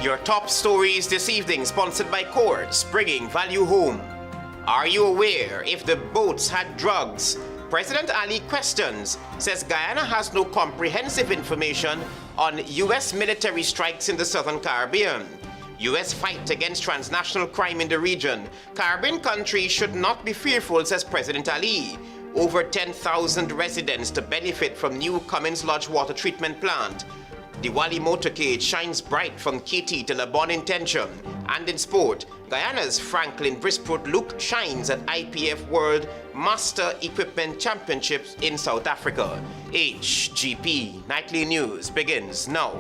Your top stories this evening sponsored by Courts, bringing value home. Are you aware if the boats had drugs? President Ali questions, says Guyana has no comprehensive information on U.S. military strikes in the Southern Caribbean. U.S. fight against transnational crime in the region. Caribbean countries should not be fearful, says President Ali. Over 10,000 residents to benefit from new Cummins Lodge water treatment plant. Diwali motorcade shines bright from KT to LeBon Intention. And in sport, Guyana's FRANKLYN BRISPORT-LUKE shines at IPF World Master Equipment Championships in South Africa. HGP Nightly News begins now.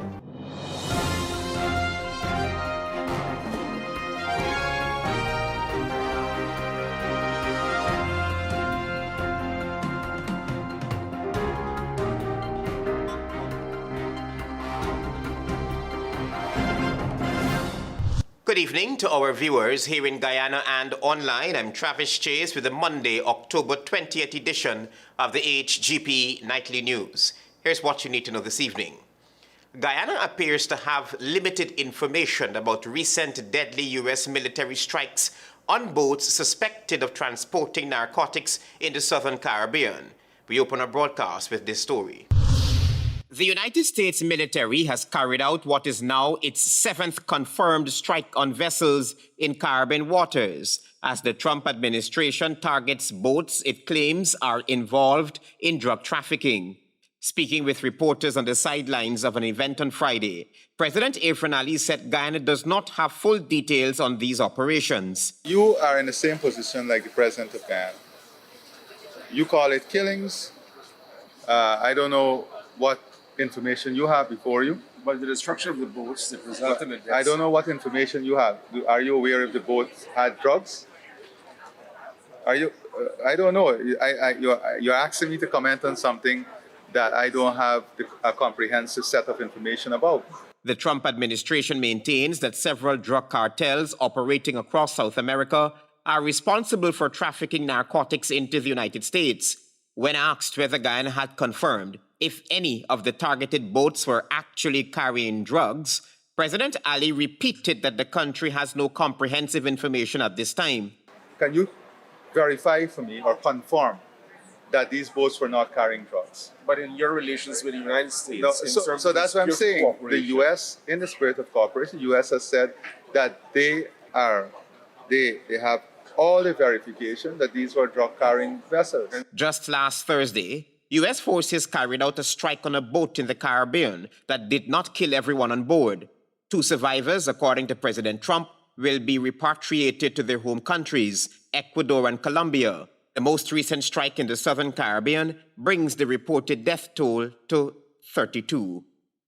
Good evening to our viewers here in Guyana and online. I'm Travis Chase with the Monday, October 20th edition of the HGP Nightly News. Here's what you need to know this evening. Guyana appears to have limited information about recent deadly U.S. military strikes on boats suspected of transporting narcotics in the Southern Caribbean. We open our broadcast with this story. The United States military has carried out what is now its seventh confirmed strike on vessels in Caribbean waters, as the Trump administration targets boats it claims are involved in drug trafficking. Speaking with reporters on the sidelines of an event on Friday, President Ali said Guyana does not have full details on these operations. You are in the same position like the President of Guyana. You call it killings. I don't know what information you have before you. But the destruction of the boats that resulted in deaths. I don't know what information you have. Are you aware if the boats had drugs? Are you? I don't know. You're asking me to comment on something that I don't have a comprehensive set of information about. The Trump administration maintains that several drug cartels operating across South America are responsible for trafficking narcotics into the United States. When asked whether Guyana had confirmed if any of the targeted boats were actually carrying drugs, President Ali repeated that the country has no comprehensive information at this time. Can you verify for me or confirm that these boats were not carrying drugs? But in your relations with the United States, No, so that's what I'm saying. The U.S., in the spirit of cooperation, the U.S. has said that they have all the verification that these were drug-carrying vessels. Just last Thursday, U.S. forces carried out a strike on a boat in the Caribbean that did not kill everyone on board. 2 survivors, according to President Trump, will be repatriated to their home countries, Ecuador and Colombia. The most recent strike in the Southern Caribbean brings the reported death toll to 32.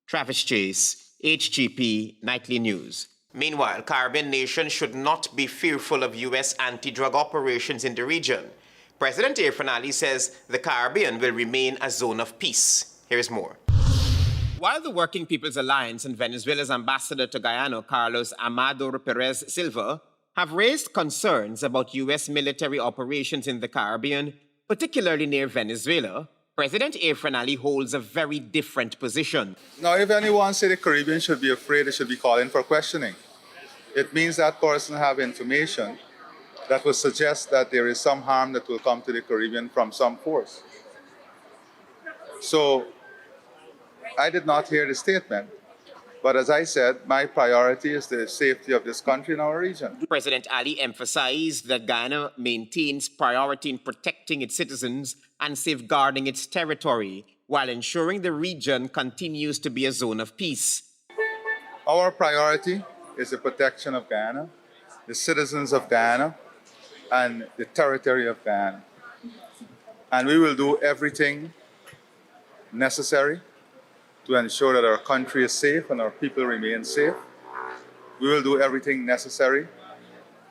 Travis Chase, HGP Nightly News. Meanwhile, Caribbean nations should not be fearful of U.S. anti-drug operations in the region. President Ali says the Caribbean will remain a zone of peace. Here's more. While the Working People's Alliance and Venezuela's ambassador to Guyana, Carlos Amador Perez Silva, have raised concerns about U.S. military operations in the Caribbean, particularly near Venezuela, President Ali holds a very different position. Now, if anyone say the Caribbean should be afraid, they should be calling for questioning. It means that person have information that would suggest that there is some harm that will come to the Caribbean from some force. So, I did not hear the statement. But as I said, my priority is the safety of this country and our region. President Ali emphasized that Guyana maintains priority in protecting its citizens and safeguarding its territory, while ensuring the region continues to be a zone of peace. Our priority is the protection of Guyana, the citizens of Guyana, and the territory of Guyana. And we will do everything necessary to ensure that our country is safe and our people remain safe. We will do everything necessary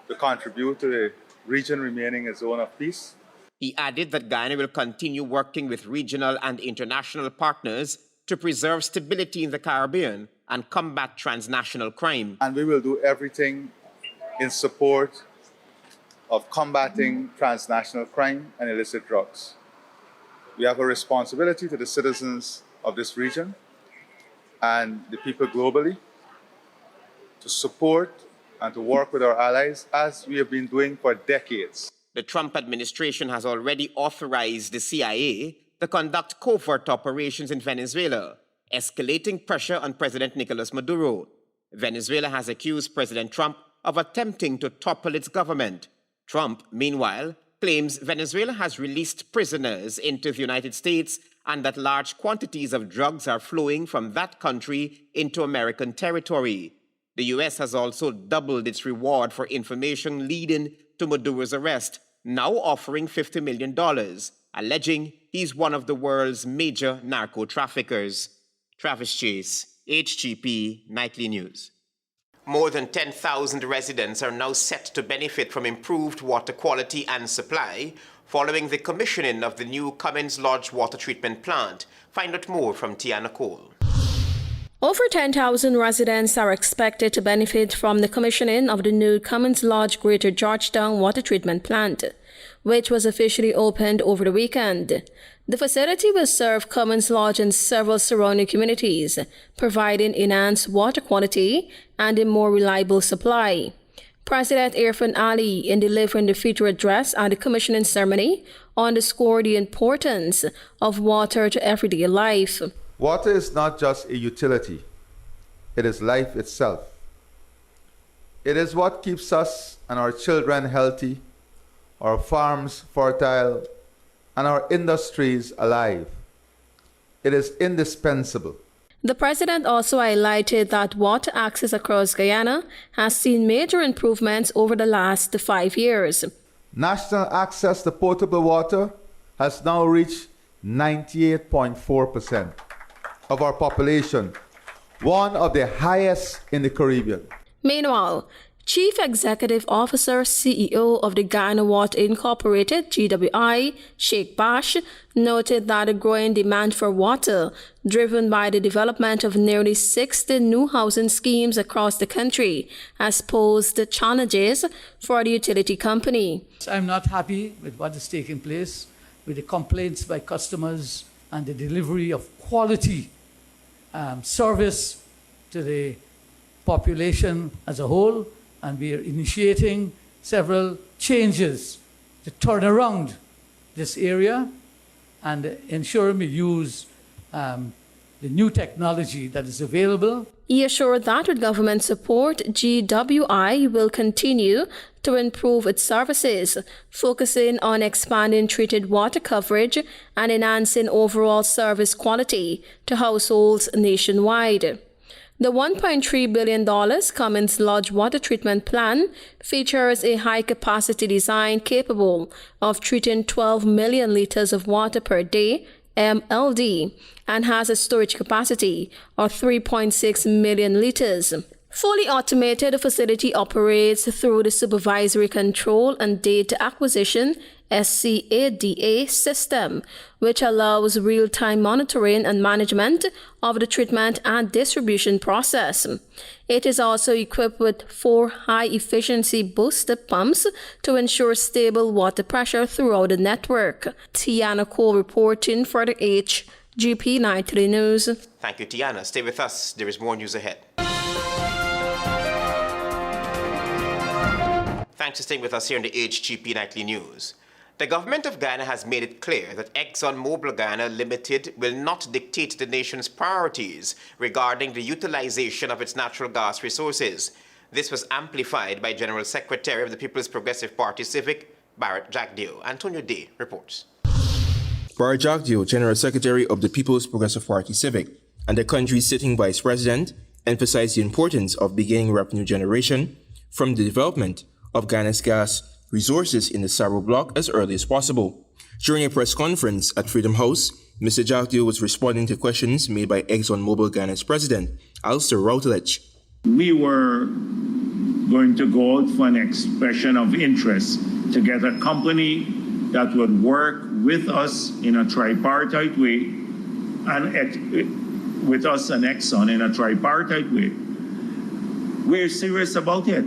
to contribute to the region remaining a zone of peace. He added that Guyana will continue working with regional and international partners to preserve stability in the Caribbean and combat transnational crime. And we will do everything in support of combating transnational crime and illicit drugs. We have a responsibility to the citizens of this region and the people globally to support and to work with our allies as we have been doing for decades. The Trump administration has already authorized the CIA to conduct covert operations in Venezuela, escalating pressure on President Nicolas Maduro. Venezuela has accused President Trump of attempting to topple its government. Trump, meanwhile, claims Venezuela has released prisoners into the United States and that large quantities of drugs are flowing from that country into American territory. The U.S. has also doubled its reward for information leading to Maduro's arrest, now offering $50 million, alleging he's one of the world's major narco-traffickers. Travis Chase, HGP Nightly News. More than 10,000 residents are now set to benefit from improved water quality and supply following the commissioning of the new Cummins Lodge water treatment plant. Find out more from Tiana Cole. Over 10,000 residents are expected to benefit from the commissioning of the new Cummins Lodge Greater Georgetown water treatment plant, which was officially opened over the weekend. The facility will serve Cummins Lodge and several surrounding communities, providing enhanced water quality and a more reliable supply. President Irfan Ali, in delivering the feature address at the commissioning ceremony, underscored the importance of water to everyday life. Water is not just a utility, it is life itself. It is what keeps us and our children healthy, our farms fertile, and our industries alive. It is indispensable. The president also highlighted that water access across Guyana has seen major improvements over the last 5 years. National access to potable water has now reached 98.4% of our population, one of the highest in the Caribbean. Meanwhile, Chief Executive Officer, CEO of the Guyana Water Incorporated, GWI, Sheikh Bash, noted that a growing demand for water, driven by the development of nearly 60 new housing schemes across the country, has posed challenges for the utility company. I'm not happy with what is taking place, with the complaints by customers and the delivery of quality service to the population as a whole, and we are initiating several changes to turn around this area and ensure we use the new technology that is available. He assured that with government support, GWI will continue to improve its services, focusing on expanding treated water coverage and enhancing overall service quality to households nationwide. The $1.3 billion Cummins Lodge water treatment plan features a high-capacity design capable of treating 12 million liters of water per day, MLD, and has a storage capacity of 3.6 million liters. Fully automated, the facility operates through the Supervisory Control and Data Acquisition SCADA system, which allows real-time monitoring and management of the treatment and distribution process. It is also equipped with 4 high-efficiency booster pumps to ensure stable water pressure throughout the network. Tiana Cole reporting for the HGP Nightly News. Thank you, Tiana. Stay with us. There is more news ahead. Thanks for staying with us here on the HGP Nightly News. The government of Guyana has made it clear that ExxonMobil Guyana Limited will not dictate the nation's priorities regarding the utilization of its natural gas resources. This was amplified by General Secretary of the People's Progressive Party Civic, Barrett Jagdeo. Antonio Day reports. Barrett Jagdeo, General Secretary of the People's Progressive Party Civic, and the country's sitting Vice President, emphasized the importance of beginning revenue generation from the development of Guyana's gas resources in the Saro block as early as possible. During a press conference at Freedom House, Mr. Jagdeo was responding to questions made by ExxonMobil Guyana's president, Alistair Routledge. We were going to go out for an expression of interest to get a company that would work with us in a tripartite way, and with us and Exxon in a tripartite way. We're serious about it.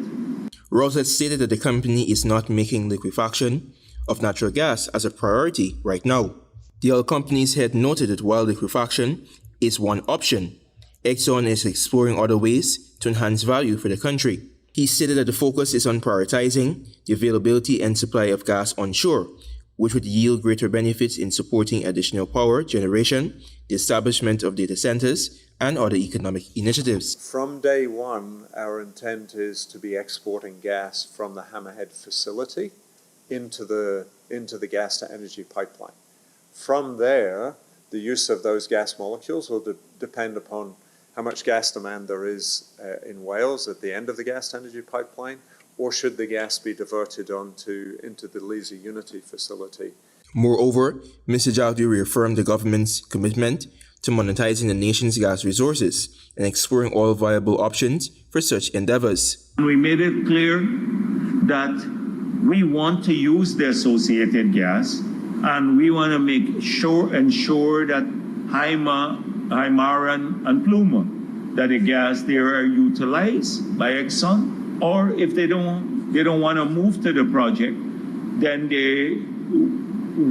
Routledge stated that the company is not making liquefaction of natural gas as a priority right now. The oil company's head noted that while liquefaction is one option, Exxon is exploring other ways to enhance value for the country. He stated that the focus is on prioritizing the availability and supply of gas onshore, which would yield greater benefits in supporting additional power generation, the establishment of data centers, and other economic initiatives. From day one, our intent is to be exporting gas from the Hammerhead facility into the gas to energy pipeline. From there, the use of those gas molecules will depend upon how much gas demand there is in Wales at the end of the gas to energy pipeline, or should the gas be diverted into the Leesey Unity facility. Moreover, Mr. Jagdi reaffirmed the government's commitment to monetizing the nation's gas resources and exploring all viable options for such endeavors. We made it clear that we want to use the associated gas, and we want to ensure that Haimar and Pluma, that the gas there are utilized by Exxon, or if they don't want to move to the project, then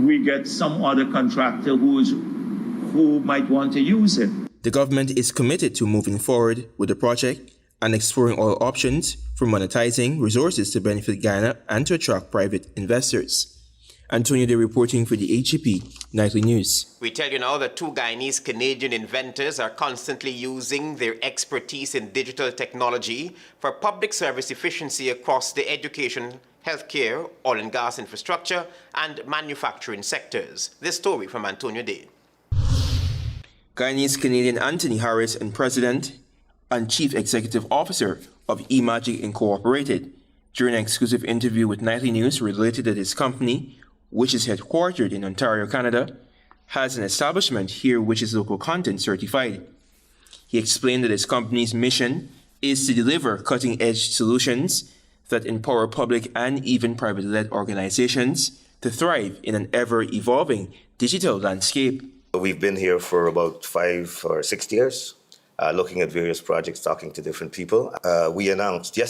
we get some other contractor who might want to use it. The government is committed to moving forward with the project and exploring all options for monetizing resources to benefit Guyana and to attract private investors. Antonio Day reporting for the HGP Nightly News. We tell you now that two Guyanese Canadian inventors are constantly using their expertise in digital technology for public service efficiency across the education, healthcare, oil and gas infrastructure, and manufacturing sectors. This story from Antonio Day. Guyanese Canadian Anthony Harris and President and Chief Executive Officer of eMagic Incorporated, during an exclusive interview with Nightly News, related that his company, which is headquartered in Ontario, Canada, has an establishment here which is local content certified. He explained that his company's mission is to deliver cutting-edge solutions that empower public and even private-led organizations to thrive in an ever-evolving digital landscape. We've been here for about 5 or 6 years, looking at various projects, talking to different people. We announced a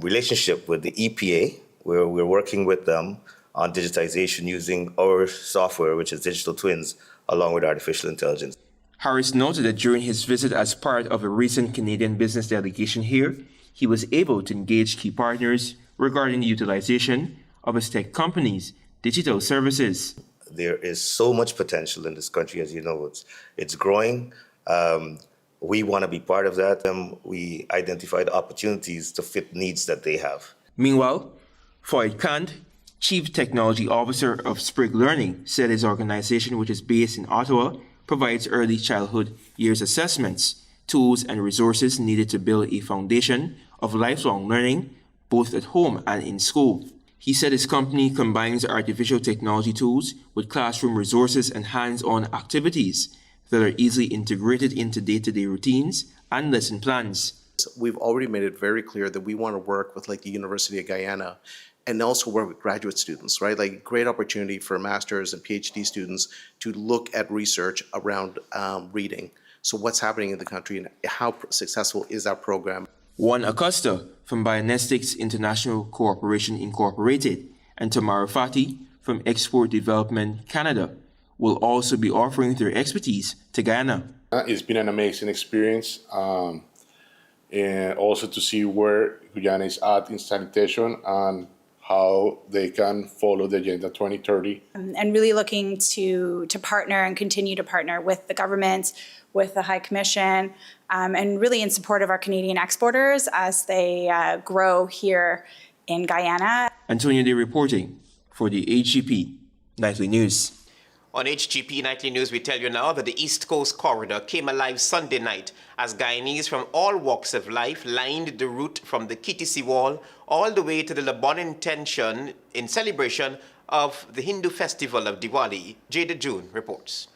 relationship with the EPA, where we're working with them on digitization using our software, which is digital twins, along with artificial intelligence. Harris noted that during his visit as part of a recent Canadian business delegation here, he was able to engage key partners regarding the utilization of his tech company's digital services. There is so much potential in this country, as you know, it's growing. We want to be part of that. We identified opportunities to fit needs that they have. Meanwhile, Floyd Kant, Chief Technology Officer of Sprig Learning, said his organization, which is based in Ottawa, provides early childhood years assessments, tools, and resources needed to build a foundation of lifelong learning, both at home and in school. He said his company combines artificial technology tools with classroom resources and hands-on activities that are easily integrated into day-to-day routines and lesson plans. We've already made it very clear that we want to work with like the University of Guyana and also work with graduate students, right? Like great opportunity for masters and PhD students to look at research around reading. So what's happening in the country and how successful is our program? Juan Acosta from Bionistics International Corporation Incorporated and Tamara Fati from Export Development Canada will also be offering their expertise to Guyana. It's been an amazing experience, and also to see where Guyana is at in sanitation and how they can follow the Agenda 2030. And really looking to partner and continue to partner with the government, with the High Commission, and really in support of our Canadian exporters as they grow here in Guyana. Antonio Day reporting for the HGP Nightly News. On HGP Nightly News, we tell you now that the East Coast Corridor came alive Sunday night as Guyanese from all walks of life lined the route from the Kitty Wall all the way to the BONNE intention in celebration of the Hindu festival of Diwali. Jada June reports.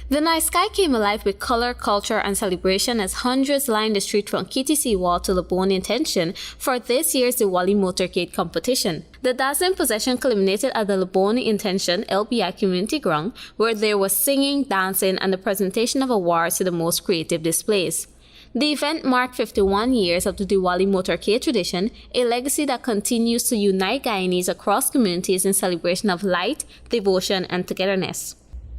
The night sky came alive with color, culture, and celebration as hundreds lined the street from Kitty Wall to the BONNE intention for this year's Diwali Motorcade competition. The dazzling procession culminated at the BONNE intention LBI Community Ground, where there was singing, dancing, and the presentation of awards to the most creative displays. The event marked 51 years of the Diwali Motorcade tradition, a legacy that continues to unite Guyanese across communities in celebration of light, devotion, and togetherness.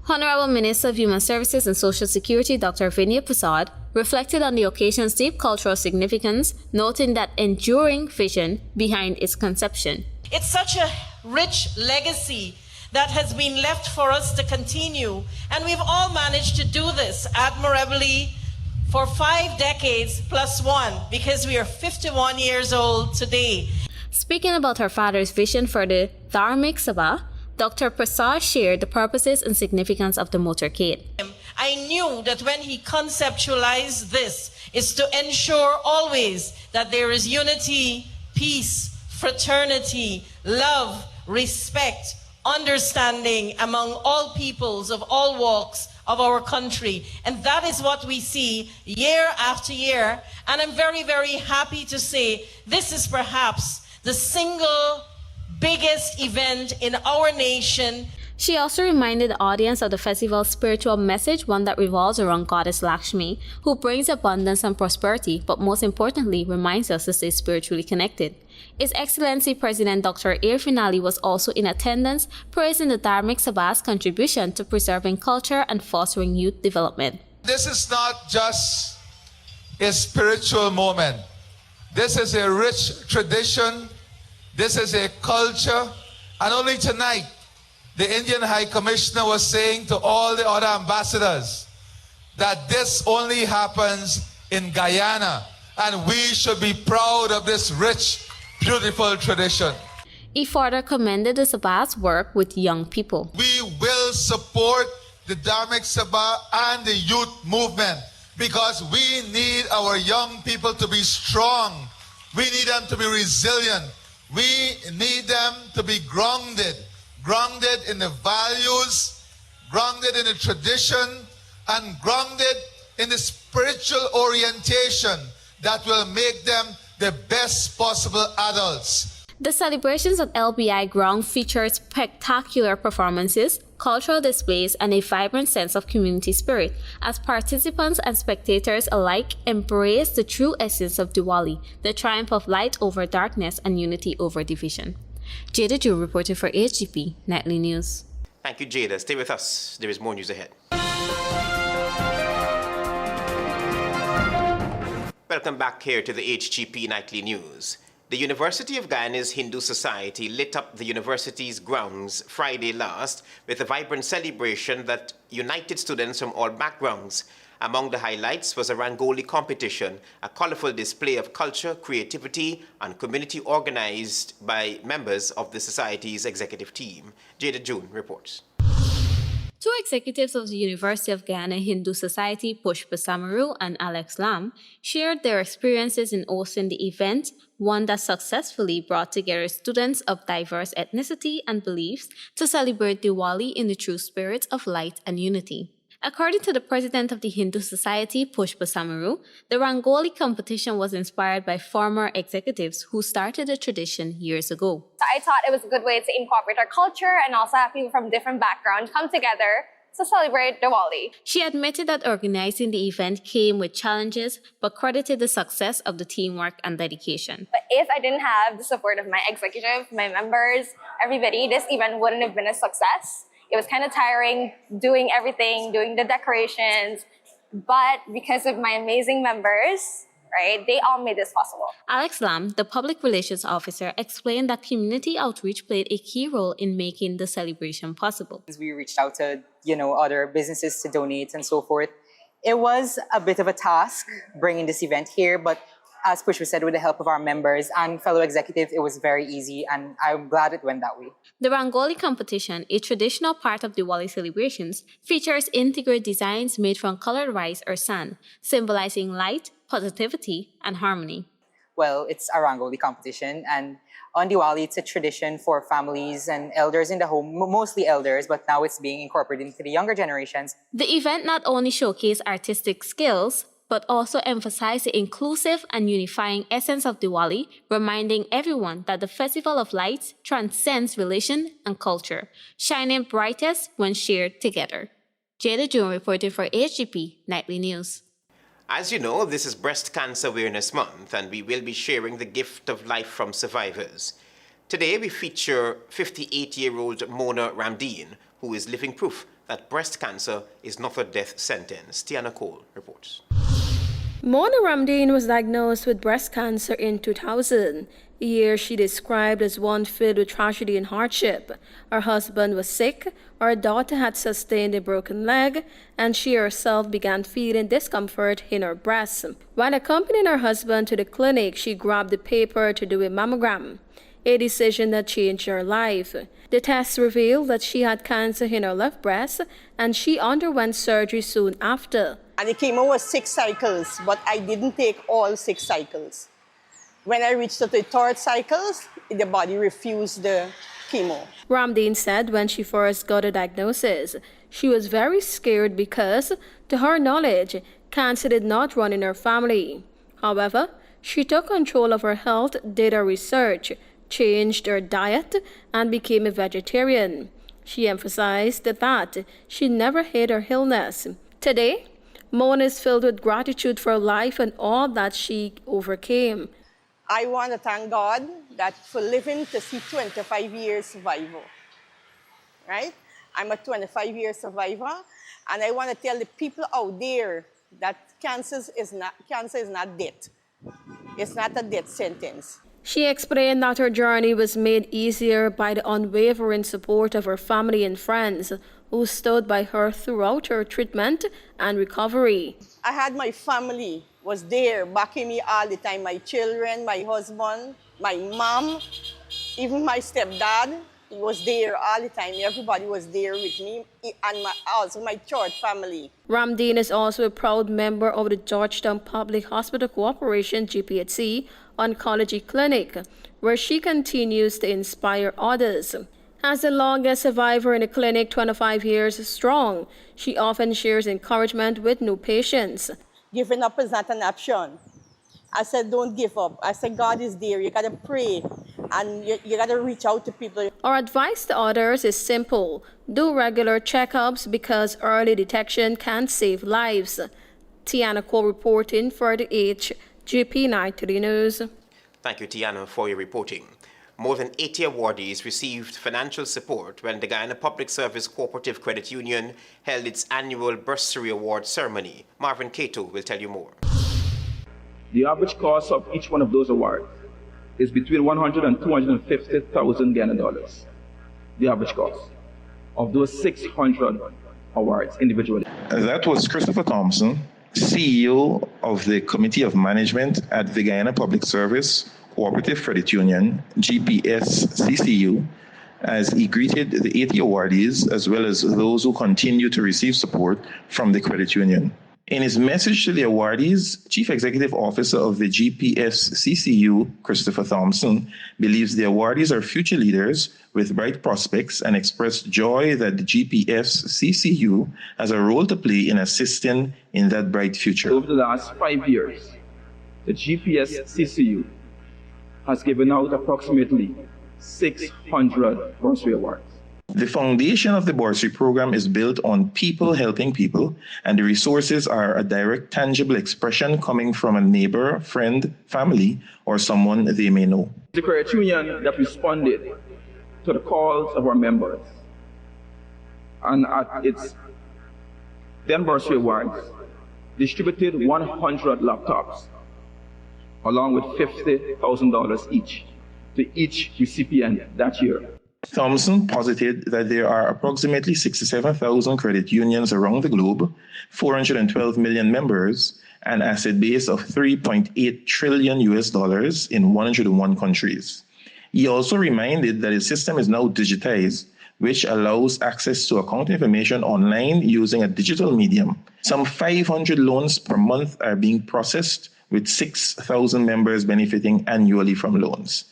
Honorable Minister of Human Services and Social Security Dr. Vinay Prasad reflected on the occasion's deep cultural significance, noting that enduring vision behind its conception. It's such a rich legacy that has been left for us to continue, and we've all managed to do this admirably for 5 decades plus one, because we are 51 years old today. Speaking about her father's vision for the Dharmic Sabha, Dr. Prasad shared the purposes and significance of the motorcade. I knew that when he conceptualized this, is to ensure always that there is unity, peace, fraternity, love, respect, understanding among all peoples of all walks of our country. And that is what we see year after year. And I'm very, very happy to say this is perhaps the single biggest event in our nation. She also reminded the audience of the festival's spiritual message, one that revolves around Goddess Lakshmi, who brings abundance and prosperity, but most importantly, reminds us to stay spiritually connected. His Excellency President Dr. Air Finale was also in attendance, praising the Dharmic Sabha's contribution to preserving culture and fostering youth development. This is not just a spiritual moment. This is a rich tradition. This is a culture. And only tonight, the Indian High Commissioner was saying to all the other ambassadors that this only happens in Guyana, and we should be proud of this rich, beautiful tradition. He further commended the Sabha's work with young people. We will support the Dharmic Sabha and the youth movement because we need our young people to be strong. We need them to be resilient. We need them to be grounded in the values, grounded in the tradition, and grounded in the spiritual orientation that will make them the best possible adults. The celebrations at LBI Ground featured spectacular performances, cultural displays, and a vibrant sense of community spirit, as participants and spectators alike embraced the true essence of Diwali, the triumph of light over darkness and unity over division. Jada June reported for HGP Nightly News. Thank you, Jada. Stay with us. There is more news ahead. Welcome back here to the HGP Nightly News. The University of Guyana's Hindu Society lit up the university's grounds Friday last with a vibrant celebration that united students from all backgrounds. Among the highlights was a Rangoli competition, a colorful display of culture, creativity, and community organized by members of the society's executive team. Jada June reports. 2 executives of the University of Guyana Hindu Society, Pushpa Samaru and Alex Lam, shared their experiences in hosting the event, one that successfully brought together students of diverse ethnicity and beliefs to celebrate Diwali in the true spirit of light and unity. According to the president of the Hindu Society, Pushpa Samaru, the Rangoli competition was inspired by former executives who started the tradition years ago. I thought it was a good way to incorporate our culture and also have people from different backgrounds come together to celebrate Diwali. She admitted that organizing the event came with challenges, but credited the success of the teamwork and dedication. But if I didn't have the support of my executive, my members, everybody, this event wouldn't have been a success. It was kind of tiring doing everything, doing the decorations, but because of my amazing members, right, they all made this possible. Alex Lam, the public relations officer, explained that community outreach played a key role in making the celebration possible. We reached out to, other businesses to donate and so forth. It was a bit of a task bringing this event here, but as Pushpa said, with the help of our members and fellow executives, it was very easy, and I'm glad it went that way. The Rangoli competition, a traditional part of Diwali celebrations, features intricate designs made from colored rice or sand, symbolizing light, positivity, and harmony. Well, it's a Rangoli competition, and on Diwali, it's a tradition for families and elders in the home, mostly elders, but now it's being incorporated into the younger generations. The event not only showcased artistic skills, but also emphasize the inclusive and unifying essence of Diwali, reminding everyone that the Festival of Lights transcends religion and culture, shining brightest when shared together. Jada June reported for HGP Nightly News. As you know, this is Breast Cancer Awareness Month, and we will be sharing the gift of life from survivors. Today, we feature 58-year-old Mona Ramdeen, who is living proof that breast cancer is not a death sentence. Tiana Cole reports. Mona Ramdeen was diagnosed with breast cancer in 2000, a year she described as one filled with tragedy and hardship. Her husband was sick, her daughter had sustained a broken leg, and she herself began feeling discomfort in her breasts. While accompanying her husband to the clinic, she grabbed the paper to do a mammogram, a decision that changed her life. The test revealed that she had cancer in her left breast, and she underwent surgery soon after. And the chemo was 6 cycles, but I didn't take all 6 cycles. When I reached the 3rd cycles, the body refused the chemo. Ramdeen said when she first got a diagnosis, she was very scared because, to her knowledge, cancer did not run in her family. However, she took control of her health, did her research, changed her diet, and became a vegetarian. She emphasized that she never hid her illness. Today, Mona is filled with gratitude for life and all that she overcame. I want to thank God that for living to see 25 years survival, right? I'm a 25-year survivor, and I want to tell the people out there that cancer is not death. It's not a death sentence. She explained that her journey was made easier by the unwavering support of her family and friends, who stood by her throughout her treatment and recovery. I had my family was there backing me all the time. My children, my husband, my mom, even my stepdad, he was there all the time. Everybody was there with me, and also my church family. Ramdeen is also a proud member of the Georgetown Public Hospital Corporation GPHC Oncology Clinic, where she continues to inspire others. As the longest survivor in the clinic, 25 years strong, she often shares encouragement with new patients. Giving up is not an option. I said, don't give up. I said, God is there. You got to pray, and you got to reach out to people. Our advice to others is simple. Do regular checkups because early detection can save lives. Tiana Cole reporting for the HGP 93 News. Thank you, Tiana, for your reporting. More than 80 awardees received financial support when the Guyana Public Service Cooperative Credit Union held its annual bursary award ceremony. Marvin Cato will tell you more. The average cost of each one of those awards is between 100 and 250,000 Guyana dollars. The average cost of those 600 awards individually. That was Christopher Thompson, CEO of the Committee of Management at the Guyana Public Service Cooperative Credit Union, GPS-CCU, as he greeted the 80 awardees as well as those who continue to receive support from the credit union. In his message to the awardees, Chief Executive Officer of the GPS-CCU, Christopher Thompson, believes the awardees are future leaders with bright prospects and expressed joy that the GPS-CCU has a role to play in assisting in that bright future. Over the last 5 years, the GPS-CCU has given out approximately 600 bursary awards. The foundation of the bursary program is built on people helping people, and the resources are a direct, tangible expression coming from a neighbor, friend, family, or someone they may know. The credit union that responded to the calls of our members, and at its then bursary awards, distributed 100 laptops, along with $50,000 each to each recipient that year. Thompson posited that there are approximately 67,000 credit unions around the globe, 412 million members, an asset base of $3.8 trillion in 101 countries. He also reminded that the system is now digitized, which allows access to account information online using a digital medium. Some 500 loans per month are being processed, with 6,000 members benefiting annually from loans.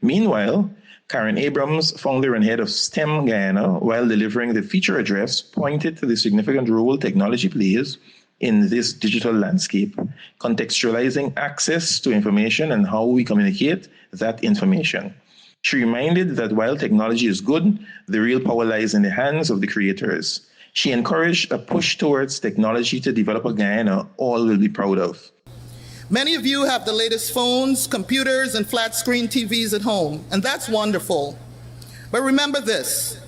Meanwhile, Karen Abrams, founder and head of STEM Guyana, while delivering the feature address, pointed to the significant role technology plays in this digital landscape, contextualizing access to information and how we communicate that information. She reminded that while technology is good, the real power lies in the hands of the creators. She encouraged a push towards technology to develop a Guyana all will be proud of. Many of you have the latest phones, computers, and flat-screen TVs at home, and that's wonderful. But remember this,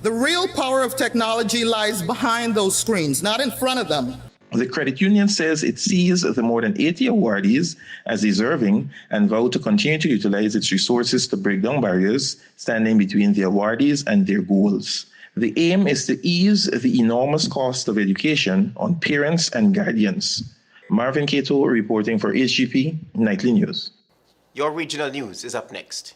The real power of technology lies behind those screens, not in front of them. The credit union says it sees the more than 80 awardees as deserving and vowed to continue to utilize its resources to break down barriers standing between the awardees and their goals. The aim is to ease the enormous cost of education on parents and guardians. Marvin Cato reporting for HGP Nightly News. Your regional news is up next.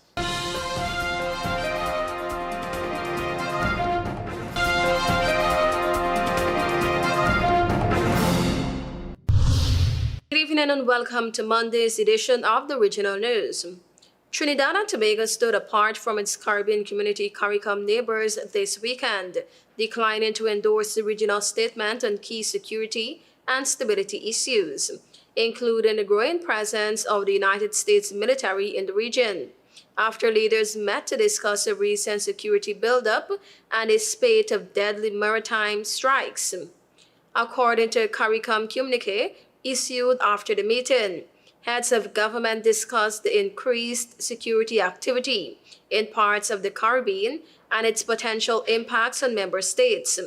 Good evening and welcome to Monday's edition of the Regional News. Trinidad and Tobago stood apart from its Caribbean community CARICOM neighbors this weekend, declining to endorse the regional statement on key security and stability issues, including the growing presence of the United States military in the region, after leaders met to discuss a recent security buildup and a spate of deadly maritime strikes. According to a CARICOM communique issued after the meeting, heads of government discussed the increased security activity in parts of the Caribbean and its potential impacts on member states.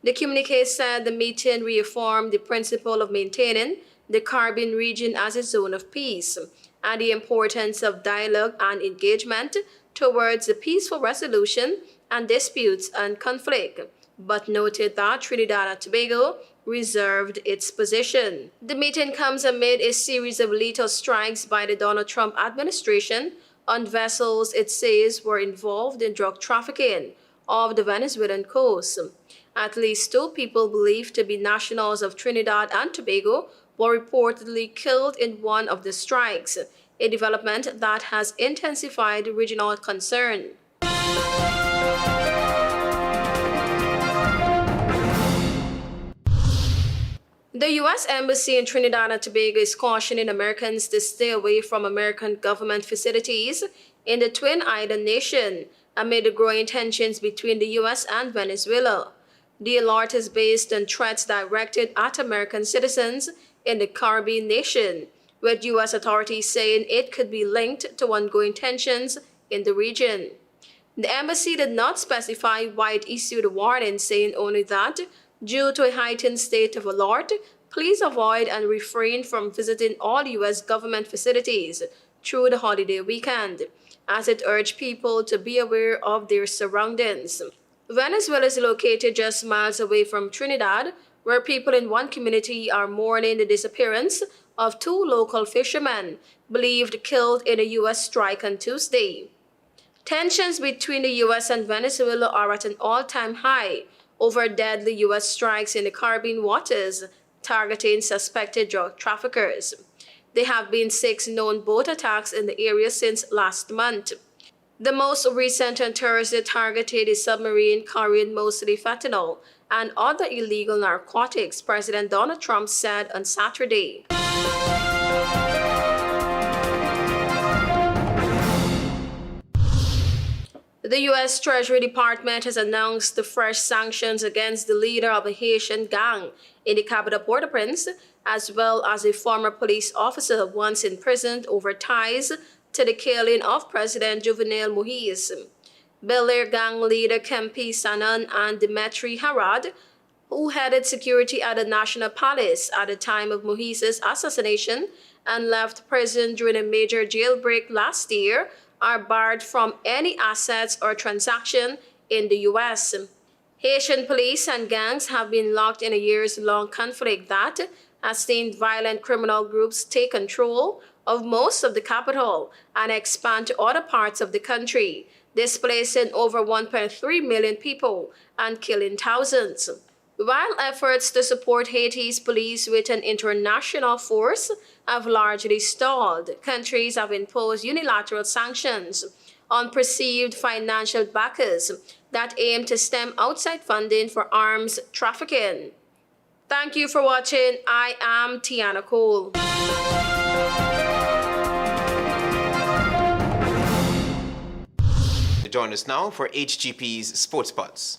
The communique said the meeting reaffirmed the principle of maintaining the Caribbean region as a zone of peace and the importance of dialogue and engagement towards a peaceful resolution and disputes and conflict, but noted that Trinidad and Tobago reserved its position. The meeting comes amid a series of lethal strikes by the Donald Trump administration on vessels it says were involved in drug trafficking off the Venezuelan coast. At least 2 people believed to be nationals of Trinidad and Tobago were reportedly killed in one of the strikes, a development that has intensified regional concern. The U.S. Embassy in Trinidad and Tobago is cautioning Americans to stay away from American government facilities in the Twin Island nation amid the growing tensions between the U.S. and Venezuela. The alert is based on threats directed at American citizens in the Caribbean nation, with U.S. authorities saying it could be linked to ongoing tensions in the region. The embassy did not specify why it issued a warning, saying only that due to a heightened state of alert, please avoid and refrain from visiting all U.S. government facilities through the holiday weekend, as it urged people to be aware of their surroundings. Venezuela is located just miles away from Trinidad, where people in one community are mourning the disappearance of 2 local fishermen believed killed in a U.S. strike on Tuesday. Tensions between the U.S. and Venezuela are at an all-time high over deadly U.S. strikes in the Caribbean waters targeting suspected drug traffickers. There have been 6 known boat attacks in the area since last month. The most recent on Thursday targeted a submarine carrying mostly fentanyl and other illegal narcotics, President Donald Trump said on Saturday. The U.S. Treasury Department has announced the fresh sanctions against the leader of a Haitian gang in the capital Port-au-Prince, as well as a former police officer once imprisoned over ties to the killing of President Jovenel Moïse. Bel Air gang leader Kempi Sanan and Dimitri Harad, who headed security at the National Palace at the time of Moïse's assassination and left prison during a major jailbreak last year, are barred from any assets or transaction in the U.S. Haitian police and gangs have been locked in a years-long conflict that has seen violent criminal groups take control of most of the capital and expand to other parts of the country, displacing over 1.3 million people and killing thousands. While efforts to support Haiti's police with an international force have largely stalled, countries have imposed unilateral sanctions on perceived financial backers that aim to stem outside funding for arms trafficking. Thank you for watching. I am Tiana Cole. Join us now for HGP's Sports Spots.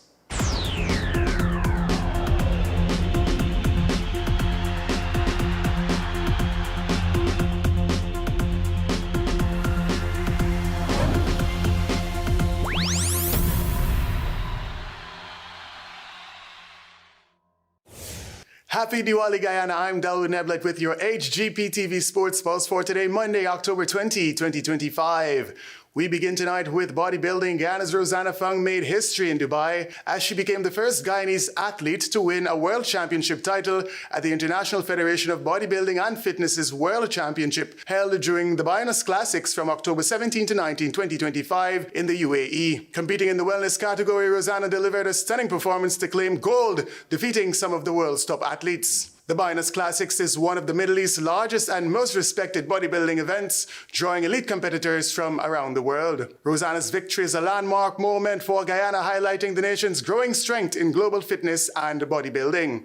Happy Diwali, Guyana. I'm Dawood Neblet with your HGP TV Sports Pulse for today, Monday, October 20, 2025. We begin tonight with bodybuilding. Guyana's Rosanna Fung made history in Dubai as she became the first Guyanese athlete to win a world championship title at the International Federation of Bodybuilding and Fitness's World Championship held during the GUYANA'S Classics from October 17 to 19, 2025 in the UAE. Competing in the wellness category, Rosanna delivered a stunning performance to claim gold, defeating some of the world's top athletes. The GUYANA'S Classics is one of the Middle East's largest and most respected bodybuilding events, drawing elite competitors from around the world. Rosanna's victory is a landmark moment for Guyana, highlighting the nation's growing strength in global fitness and bodybuilding.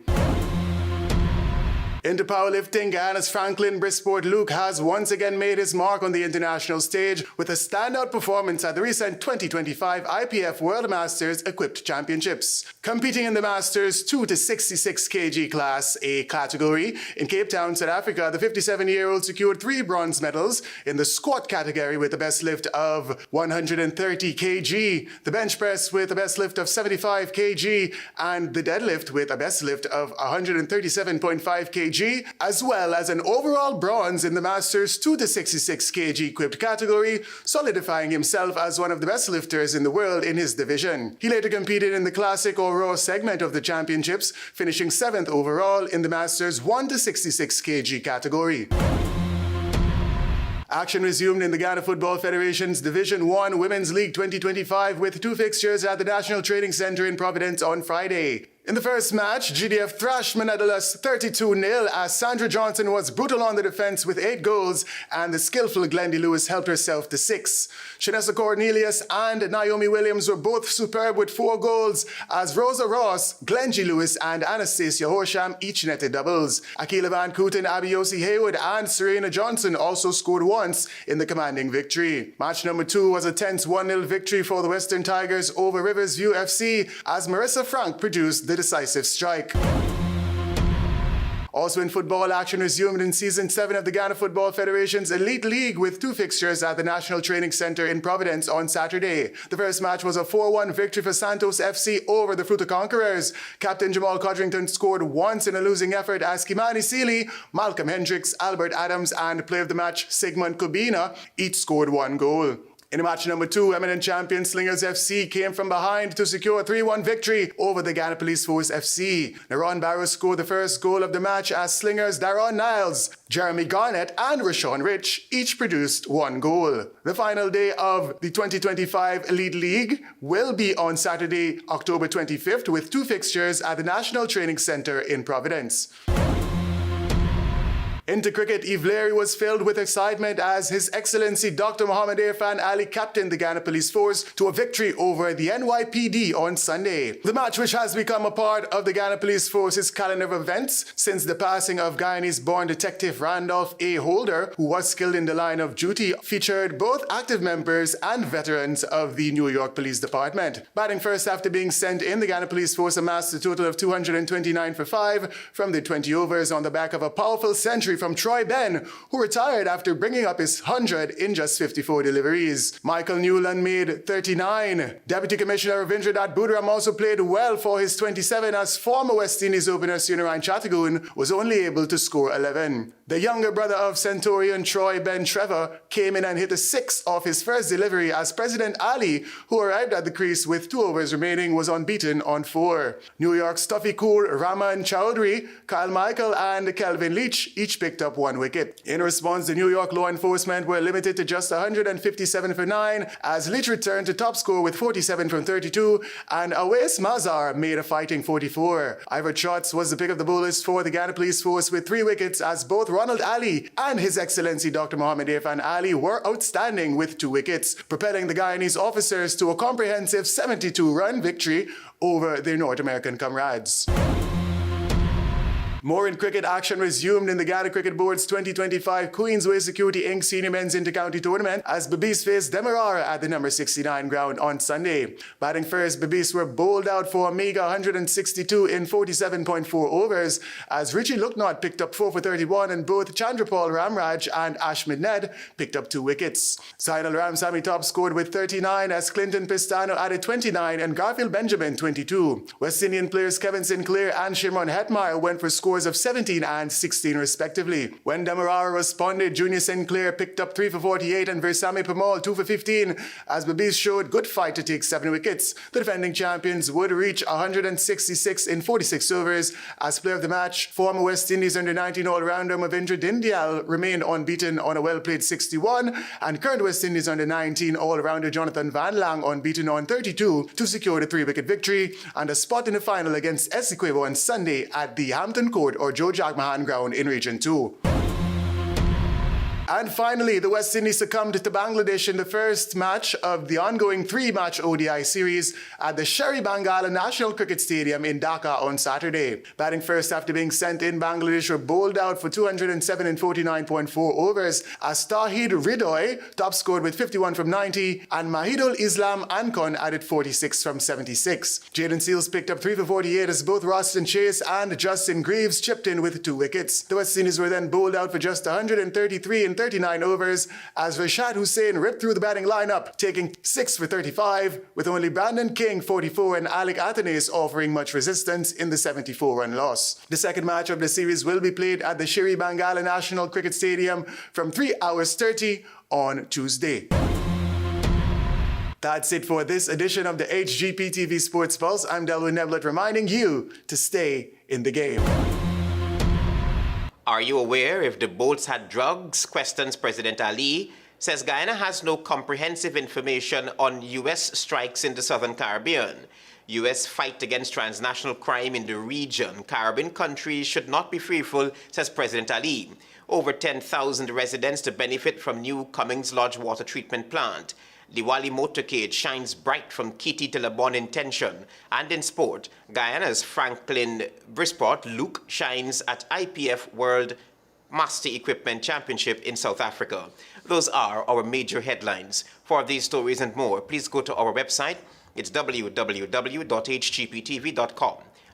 Into powerlifting, Guyana's FRANKLYN BRISPORT-LUKE has once again made his mark on the international stage with a standout performance at the recent 2025 IPF World Masters Equipped Championships. Competing in the Masters 2 to 66 kg Class A category in Cape Town, South Africa, the 57-year-old secured 3 bronze medals in the squat category with a best lift of 130 kg, the bench press with a best lift of 75 kg, and the deadlift with a best lift of 137.5 kg, as well as an overall bronze in the Masters 2 to 66 kg equipped category, solidifying himself as one of the best lifters in the world in his division. He later competed in the classic or raw segment of the championships, finishing 7th overall in the Masters 1 to 66 kg category. Action resumed in the Ghana Football Federation's Division 1 Women's League 2025 with 2 fixtures at the National Training Center in Providence on Friday. In the first match, GDF thrashed Manadalas 32-0 as Sandra Johnson was brutal on the defense with 8 goals and the skillful Glendy Lewis helped herself to 6. Shanessa Cornelius and Naomi Williams were both superb with 4 goals as Rosa Ross, Glendy Lewis and Anastasia Horsham each netted doubles. Akila Van Kooten, Abiosi Haywood and Serena Johnson also scored once in the commanding victory. Match number 2 was a tense 1-0 victory for the Western Tigers over Riversview FC as Marissa Frank produced the decisive strike. Also in football, action resumed in Season 7 of the Ghana Football Federation's Elite League with 2 fixtures at the National Training Center in Providence on Saturday. The first match was a 4-1 victory for Santos FC over the Fruta Conquerors. Captain Jamal Codrington scored once in a losing effort as Kimani Seeley, Malcolm Hendricks, Albert Adams and player of the match Sigmund Kubina each scored 1 goal. In match number 2, eminent champion Slingers FC came from behind to secure a 3-1 victory over the Ghana Police Force FC. Naron Barrow scored the first goal of the match as Slingers Daron Niles, Jeremy Garnett and Rashawn Rich each produced 1 goal. The final day of the 2025 Elite League will be on Saturday, October 25th with 2 fixtures at the National Training Center in Providence. Into cricket, Eve Leary was filled with excitement as His Excellency Dr. Mohammed Irfan Ali captained the Ghana Police Force to a victory over the NYPD on Sunday. The match, which has become a part of the Ghana Police Force's calendar of events since the passing of Guyanese-born Detective Randolph A. Holder, who was killed in the line of duty, featured both active members and veterans of the New York Police Department. Batting first after being sent in, the Ghana Police Force amassed a total of 229 for 5 from the 20 overs on the back of a powerful century from Troy Ben, who retired after bringing up his 100 in just 54 deliveries. Michael Newland made 39. Deputy Commissioner Ravindra Buduram also played well for his 27 as former West Indies opener Sunarayan Chattergoon was only able to score 11. The younger brother of Centurion Troy Ben Trevor came in and hit a 6 off his first delivery as President Ali, who arrived at the crease with 2 overs remaining, was unbeaten on 4. New York's Tuffy Cool, Raman Chowdhury, Kyle Michael and Kelvin Leach each picked up 1 wicket. In response, the New York law enforcement were limited to just 157 for 9 as Leach returned to top score with 47 from 32 and Awais Mazar made a fighting 44. Ivor Trotz was the pick of the bowlers for the Ghana Police Force with 3 wickets as both Ronald Ali and His Excellency Dr. Mohammed Irfan Ali were outstanding with 2 wickets, propelling the Guyanese officers to a comprehensive 72-run victory over their North American comrades. More in cricket, action resumed in the Ghana Cricket Board's 2025 Queensway Security Inc. Senior Men's Inter-County Tournament as Babees faced Demerara at the number 69 ground on Sunday. Batting first, Babees were bowled out for a meager 162 in 47.4 overs as Richie Lucknott picked up 4 for 31 and both Chandrapal Ramraj and Ashmid Ned picked up 2 wickets. Zainal Ramsamy top scored with 39 as Clinton Pistano added 29 and Garfield Benjamin 22. West Indian players Kevin Sinclair and Shimron Hetmeyer went for score scores of 17 and 16 respectively. When Demerara responded, Junior Sinclair picked up 3 for 48 and Versame Pamal 2 for 15 as Babis showed good fight to take 7 wickets. The defending champions would reach 166 in 46 overs. As player of the match, former West Indies under-19 all-rounder Ravindra Dindyal remained unbeaten on a well-played 61 and current West Indies under-19 all-rounder Jonathan Van Lang unbeaten on 32 to secure the 3-wicket victory and a spot in the final against Essequibo on Sunday at the Hampton Court or Joe Jagmahan ground in Region 2. And finally, the West Indies succumbed to Bangladesh in the first match of the ongoing 3-match ODI series at the Sherry Bangala National Cricket Stadium in Dhaka on Saturday. Batting first after being sent in, Bangladesh were bowled out for 207 in 49.4 overs as Tawheed Ridoy top scored with 51 from 90 and Mahidul Islam Ankon added 46 from 76. Jaden Seals picked up 3 for 48 as both Roston Chase and Justin Greaves chipped in with 2 wickets. The West Indies were then bowled out for just 133 in 39 overs as Rashad Hussain ripped through the batting lineup, taking 6 for 35, with only Brandon King 44 and Alec Athanas offering much resistance in the 74-run loss. The second match of the series will be played at the Sherry Bangala National Cricket Stadium from 3 hours 30 on Tuesday. That's it for this edition of the HGP TV Sports Pulse. I'm Delwyn Neblett reminding you to stay in the game. Are you aware if the boats had drugs? Questions President Ali. Says Guyana has no comprehensive information on U.S. strikes in the Southern Caribbean. U.S. fight against transnational crime in the region. Caribbean countries should not be fearful, says President Ali. Over 10,000 residents to benefit from new Cummings Lodge water treatment plant. Diwali motorcade shines bright from Kitty to Le Bon Intention. And in sport, Guyana's FRANKLYN BRISPORT-LUKE shines at IPF World Master Equipment Championship in South Africa. Those are our major headlines. For these stories and more, please go to our website. It's www.hgptv.com.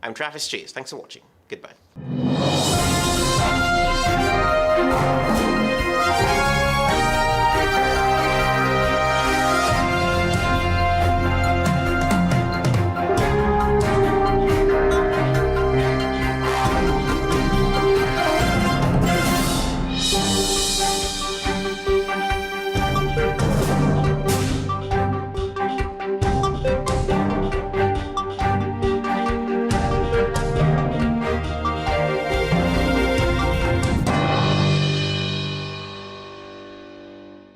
I'm Travis Chase. Thanks for watching. Goodbye.